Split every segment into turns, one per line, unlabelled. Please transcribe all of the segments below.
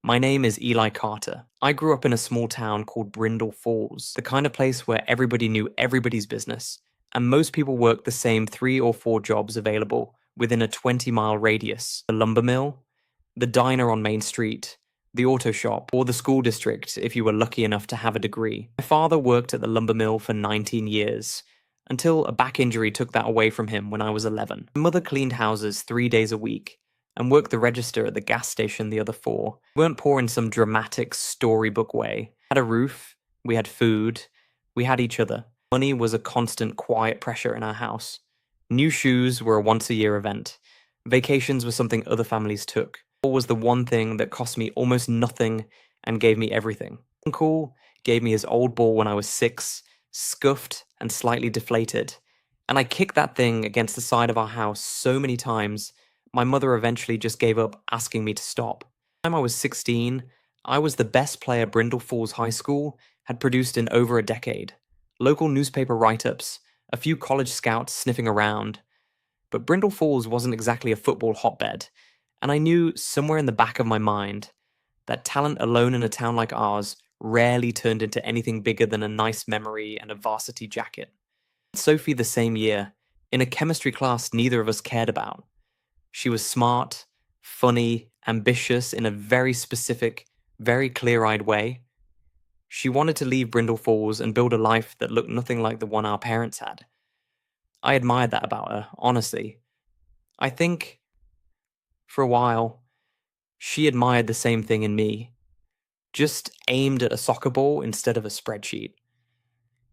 My name is Eli Carter. I grew up in a small town called Brindle Falls, the kind of place where everybody knew everybody's business, and most people worked the same 3 or 4 jobs available within a 20-mile radius. The lumber mill, the diner on Main Street, the auto shop, or the school district if you were lucky enough to have a degree. My father worked at the lumber mill for 19 years, until a back injury took that away from him when I was 11. My mother cleaned houses 3 days a week, and worked the register at the gas station the other 4. We weren't poor in some dramatic storybook way. We had a roof, we had food, we had each other. Money was a constant quiet pressure in our house. New shoes were a once-a-year event. Vacations were something other families took. Football was the one thing that cost me almost nothing and gave me everything. Uncle gave me his old ball when I was 6, scuffed and slightly deflated, and I kicked that thing against the side of our house so many times my mother eventually just gave up asking me to stop. By the time I was 16, I was the best player Brindle Falls High School had produced in over a decade. Local newspaper write-ups, a few college scouts sniffing around. But Brindle Falls wasn't exactly a football hotbed, and I knew somewhere in the back of my mind that talent alone in a town like ours rarely turned into anything bigger than a nice memory and a varsity jacket. Sophie the same year, in a chemistry class neither of us cared about. She was smart, funny, ambitious in a very specific, very clear-eyed way. She wanted to leave Brindle Falls and build a life that looked nothing like the one our parents had. I admired that about her, honestly. I think, for a while, she admired the same thing in me, just aimed at a soccer ball instead of a spreadsheet.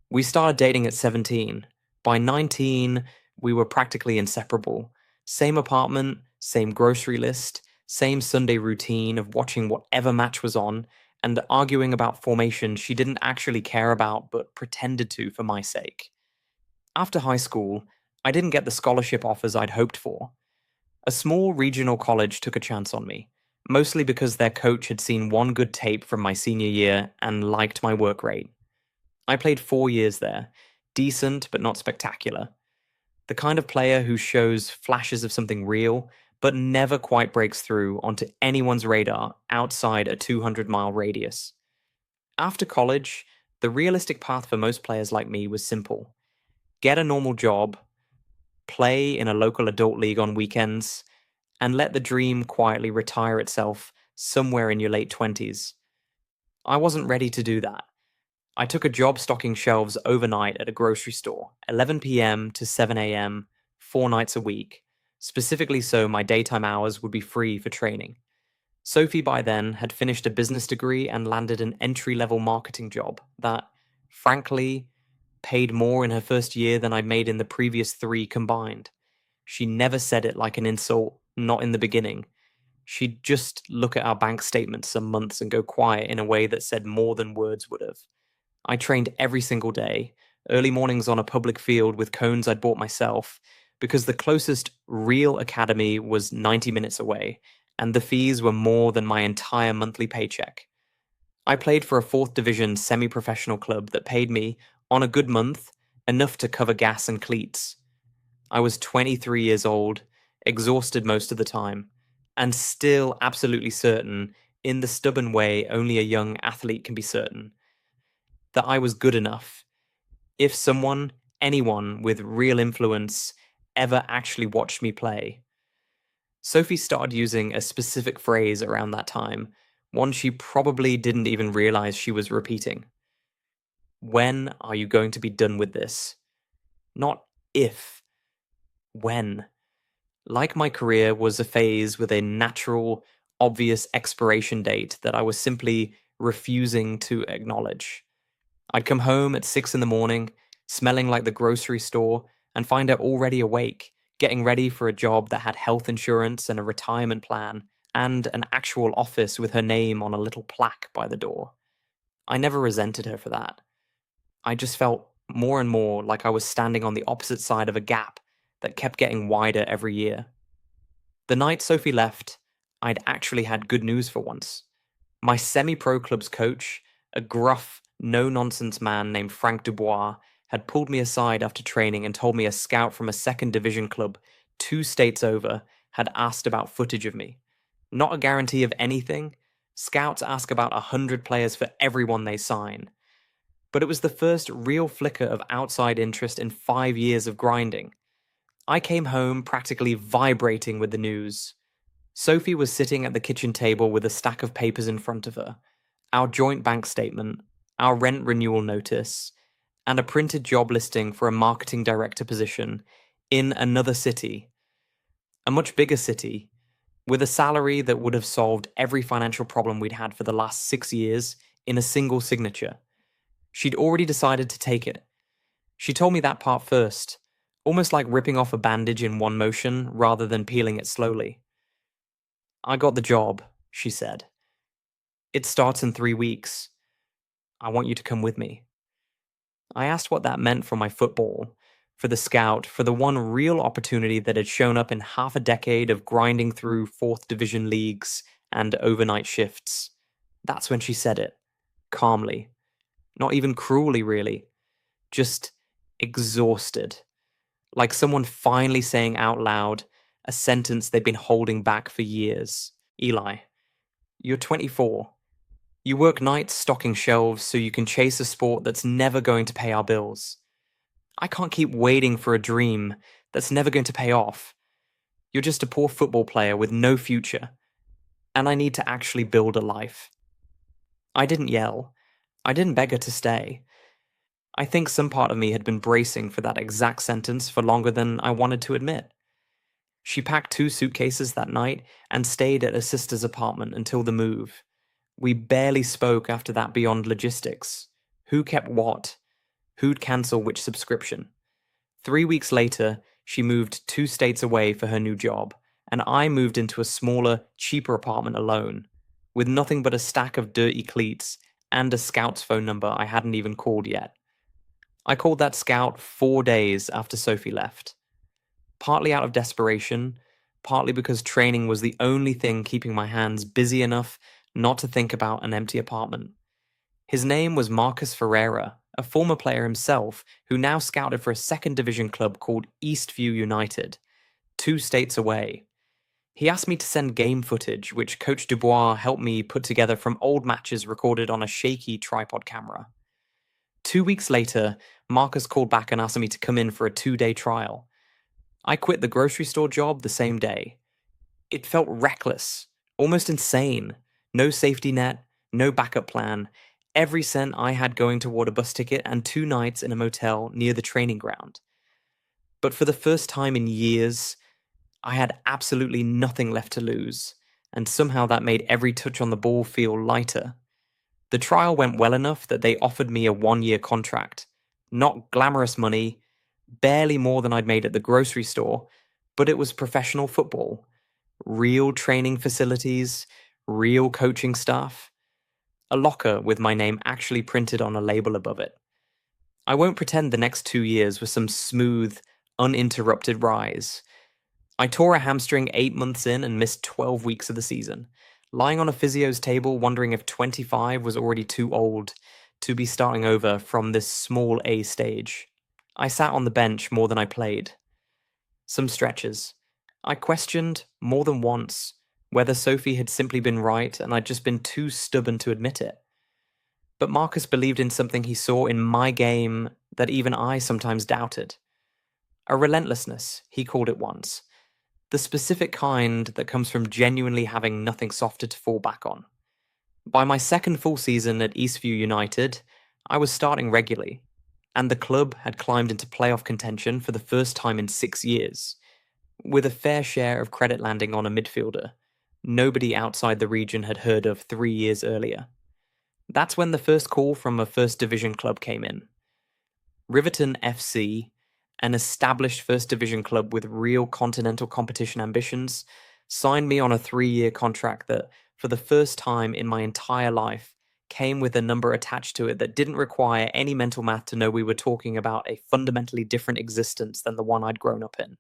We started dating at 17. By 19, we were practically inseparable. Same apartment, same grocery list, same Sunday routine of watching whatever match was on, and arguing about formations she didn't actually care about but pretended to for my sake. After high school, I didn't get the scholarship offers I'd hoped for. A small regional college took a chance on me, mostly because their coach had seen one good tape from my senior year and liked my work rate. I played 4 years there, decent but not spectacular. The kind of player who shows flashes of something real, but never quite breaks through onto anyone's radar outside a 200-mile radius. After college, the realistic path for most players like me was simple. Get a normal job, play in a local adult league on weekends, and let the dream quietly retire itself somewhere in your late 20s. I wasn't ready to do that. I took a job stocking shelves overnight at a grocery store, 11 p.m. to 7 a.m., 4 nights a week, specifically so my daytime hours would be free for training. Sophie by then had finished a business degree and landed an entry-level marketing job that, frankly, paid more in her first year than I made in the previous 3 combined. She never said it like an insult, not in the beginning. She'd just look at our bank statements some months and go quiet in a way that said more than words would have. I trained every single day, early mornings on a public field with cones I'd bought myself, because the closest real academy was 90 minutes away, and the fees were more than my entire monthly paycheck. I played for a 4th division semi-professional club that paid me, on a good month, enough to cover gas and cleats. I was 23 years old, exhausted most of the time, and still absolutely certain, in the stubborn way only a young athlete can be certain, that I was good enough. If someone, anyone with real influence, ever actually watched me play. Sophie started using a specific phrase around that time, one she probably didn't even realize she was repeating. When are you going to be done with this? Not if. When. Like my career was a phase with a natural, obvious expiration date that I was simply refusing to acknowledge. I'd come home at 6 in the morning, smelling like the grocery store, and find her already awake, getting ready for a job that had health insurance and a retirement plan, and an actual office with her name on a little plaque by the door. I never resented her for that. I just felt more and more like I was standing on the opposite side of a gap that kept getting wider every year. The night Sophie left, I'd actually had good news for once. My semi-pro club's coach, a gruff, no-nonsense man named Frank Dubois, had pulled me aside after training and told me a scout from a 2nd division club 2 states over had asked about footage of me. Not a guarantee of anything, Scouts ask about 100 players for everyone they sign. But it was the first real flicker of outside interest in 5 years of grinding. I came home practically vibrating with the news. Sophie was sitting at the kitchen table with a stack of papers in front of her, our joint bank statement, our rent renewal notice, and a printed job listing for a marketing director position in another city, a much bigger city, with a salary that would have solved every financial problem we'd had for the last 6 years in a single signature. She'd already decided to take it. She told me that part first, almost like ripping off a bandage in one motion rather than peeling it slowly. "I got the job," she said. "It starts in 3 weeks. I want you to come with me." I asked what that meant for my football, for the scout, for the one real opportunity that had shown up in half a decade of grinding through fourth division leagues and overnight shifts. That's when she said it, calmly. Not even cruelly, really. Just exhausted. Like someone finally saying out loud a sentence they'd been holding back for years. "Eli, you're 24. You work nights stocking shelves so you can chase a sport that's never going to pay our bills. I can't keep waiting for a dream that's never going to pay off. You're just a poor football player with no future, and I need to actually build a life." I didn't yell. I didn't beg her to stay. I think some part of me had been bracing for that exact sentence for longer than I wanted to admit. She packed 2 suitcases that night and stayed at her sister's apartment until the move. We barely spoke after that beyond logistics. Who kept what? Who'd cancel which subscription? 3 weeks later, she moved 2 states away for her new job, and I moved into a smaller, cheaper apartment alone, with nothing but a stack of dirty cleats and a scout's phone number I hadn't even called yet. I called that scout 4 days after Sophie left. Partly out of desperation, partly because training was the only thing keeping my hands busy enough not to think about an empty apartment. His name was Marcus Ferreira, a former player himself who now scouted for a second division club called Eastview United, 2 states away. He asked me to send game footage, which Coach Dubois helped me put together from old matches recorded on a shaky tripod camera. 2 weeks later, Marcus called back and asked me to come in for a 2-day trial. I quit the grocery store job the same day. It felt reckless, almost insane. No safety net, no backup plan. Every cent I had going toward a bus ticket and 2 nights in a motel near the training ground. But for the first time in years, I had absolutely nothing left to lose, and somehow that made every touch on the ball feel lighter. The trial went well enough that they offered me a 1-year contract. Not glamorous money, barely more than I'd made at the grocery store, but it was professional football. Real training facilities, real coaching staff. A locker with my name actually printed on a label above it. I won't pretend the next 2 years was some smooth, uninterrupted rise. I tore a hamstring 8 months in and missed 12 weeks of the season, lying on a physio's table wondering if 25 was already too old to be starting over from this small A stage. I sat on the bench more than I played. Some stretches. I questioned, more than once, whether Sophie had simply been right and I'd just been too stubborn to admit it. But Marcus believed in something he saw in my game that even I sometimes doubted. A relentlessness, he called it once. The specific kind that comes from genuinely having nothing softer to fall back on. By my second full season at Eastview United, I was starting regularly, and the club had climbed into playoff contention for the first time in 6 years, with a fair share of credit landing on a midfielder nobody outside the region had heard of 3 years earlier. That's when the first call from a first division club came in. Riverton FC, an established first division club with real continental competition ambitions, signed me on a 3-year contract that, for the first time in my entire life, came with a number attached to it that didn't require any mental math to know we were talking about a fundamentally different existence than the one I'd grown up in.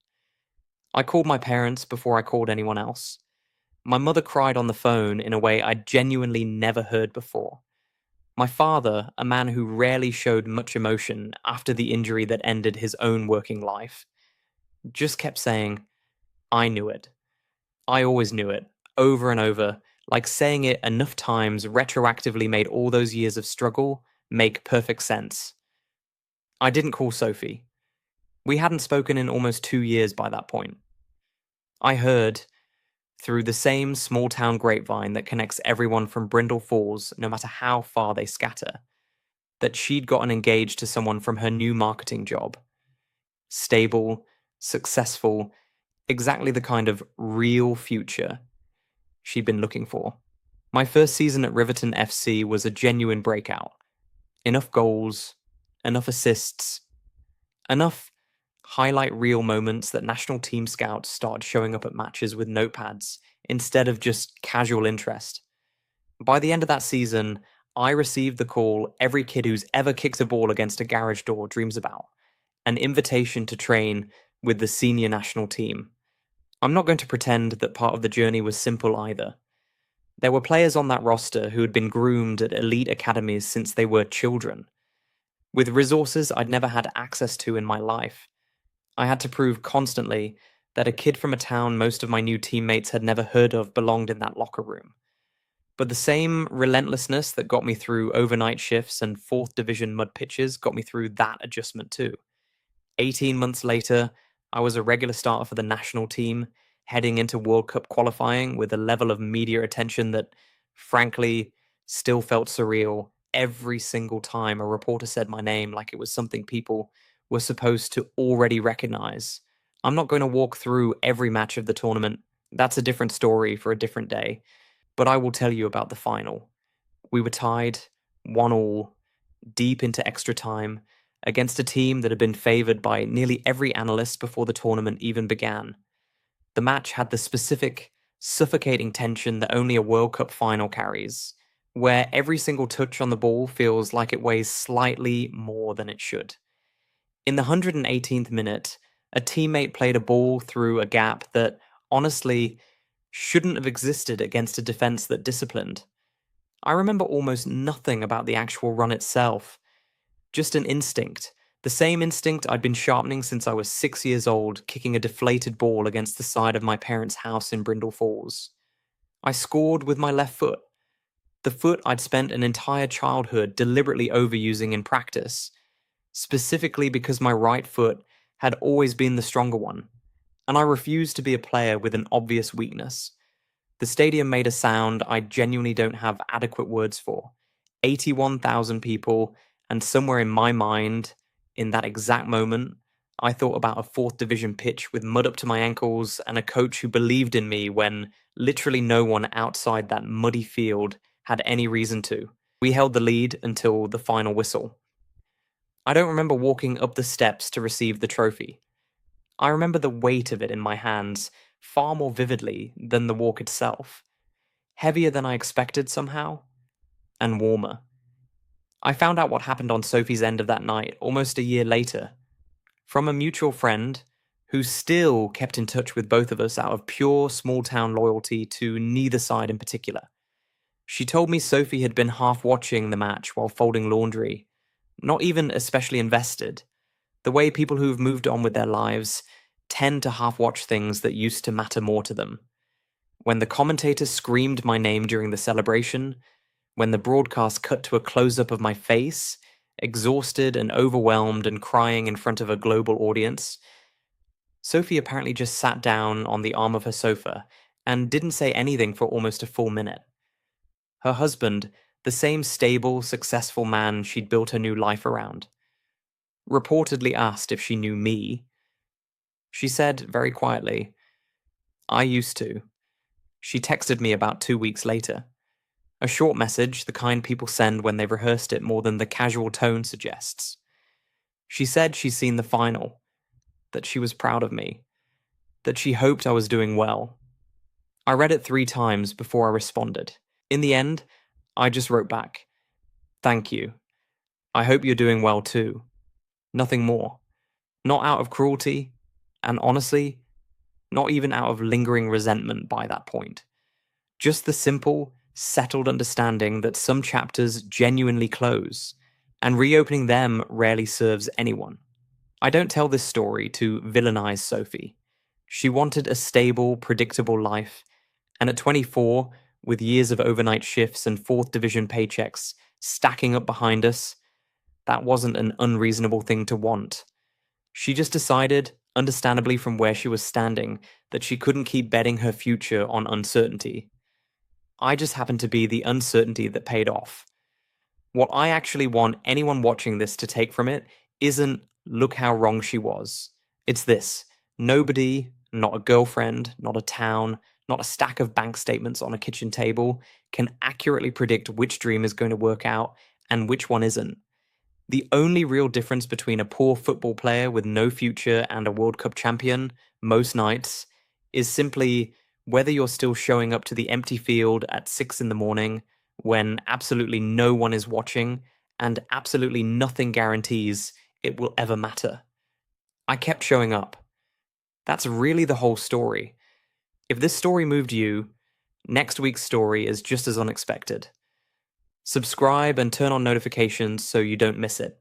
I called my parents before I called anyone else. My mother cried on the phone in a way I'd genuinely never heard before. My father, a man who rarely showed much emotion after the injury that ended his own working life, just kept saying, "I knew it. I always knew it," over and over, Like saying it enough times retroactively made all those years of struggle make perfect sense. I didn't call Sophie. We hadn't spoken in almost 2 years by that point. I heard, through the same small town grapevine that connects everyone from Brindle Falls, no matter how far they scatter, that she'd gotten engaged to someone from her new marketing job. Stable, successful, exactly the kind of real future she'd been looking for. My first season at Riverton FC was a genuine breakout. Enough goals, enough assists, enough highlight reel moments that national team scouts started showing up at matches with notepads instead of just casual interest. By the end of that season, I received the call every kid who's ever kicked a ball against a garage door dreams about, an invitation to train with the senior national team. I'm not going to pretend that part of the journey was simple either. There were players on that roster who had been groomed at elite academies since they were children, with resources I'd never had access to in my life. I had to prove constantly that a kid from a town most of my new teammates had never heard of belonged in that locker room. But the same relentlessness that got me through overnight shifts and 4th division mud pitches got me through that adjustment too. 18 months later, I was a regular starter for the national team, heading into World Cup qualifying with a level of media attention that, frankly, still felt surreal every single time a reporter said my name like it was something people were supposed to already recognize. I'm not going to walk through every match of the tournament. That's a different story for a different day. But I will tell you about the final. We were tied, 1-1, deep into extra time, against a team that had been favoured by nearly every analyst before the tournament even began. The match had the specific, suffocating tension that only a World Cup final carries, where every single touch on the ball feels like it weighs slightly more than it should. In the 118th minute, a teammate played a ball through a gap that, honestly, shouldn't have existed against a defence that disciplined. I remember almost nothing about the actual run itself, just an instinct. The same instinct I'd been sharpening since I was 6 years old, kicking a deflated ball against the side of my parents' house in Brindle Falls. I scored with my left foot, the foot I'd spent an entire childhood deliberately overusing in practice, specifically because my right foot had always been the stronger one, and I refused to be a player with an obvious weakness. The stadium made a sound I genuinely don't have adequate words for. 81,000 people, and somewhere in my mind, in that exact moment, I thought about a 4th division pitch with mud up to my ankles and a coach who believed in me when literally no one outside that muddy field had any reason to. We held the lead until the final whistle. I don't remember walking up the steps to receive the trophy. I remember the weight of it in my hands far more vividly than the walk itself. Heavier than I expected somehow, and warmer. I found out what happened on Sophie's end of that night almost a year later, from a mutual friend who still kept in touch with both of us out of pure small town loyalty to neither side in particular. She told me Sophie had been half watching the match while folding laundry, not even especially invested. The way people who've moved on with their lives tend to half watch things that used to matter more to them. When the commentator screamed my name during the celebration, when the broadcast cut to a close-up of my face, exhausted and overwhelmed and crying in front of a global audience, Sophie apparently just sat down on the arm of her sofa and didn't say anything for almost a full minute. Her husband, the same stable, successful man she'd built her new life around, reportedly asked if she knew me. She said very quietly, "I used to." She texted me about 2 weeks later. A short message, the kind people send when they've rehearsed it more than the casual tone suggests. She said she's seen the final, that she was proud of me, that she hoped I was doing well. I read it 3 times before I responded. In the end, I just wrote back, "Thank you. I hope you're doing well too." Nothing more. Not out of cruelty, and honestly, not even out of lingering resentment by that point. Just the simple, settled understanding that some chapters genuinely close, and reopening them rarely serves anyone. I don't tell this story to villainize Sophie. She wanted a stable, predictable life, and at 24, with years of overnight shifts and fourth division paychecks stacking up behind us, that wasn't an unreasonable thing to want. She just decided, understandably from where she was standing, that she couldn't keep betting her future on uncertainty. I just happened to be the uncertainty that paid off. What I actually want anyone watching this to take from it isn't, look how wrong she was. It's this: nobody, not a girlfriend, not a town, not a stack of bank statements on a kitchen table, can accurately predict which dream is going to work out and which one isn't. The only real difference between a poor football player with no future and a World Cup champion, most nights, is simply whether you're still showing up to the empty field at 6 in the morning when absolutely no one is watching and absolutely nothing guarantees it will ever matter. I kept showing up. That's really the whole story. If this story moved you, next week's story is just as unexpected. Subscribe and turn on notifications so you don't miss it.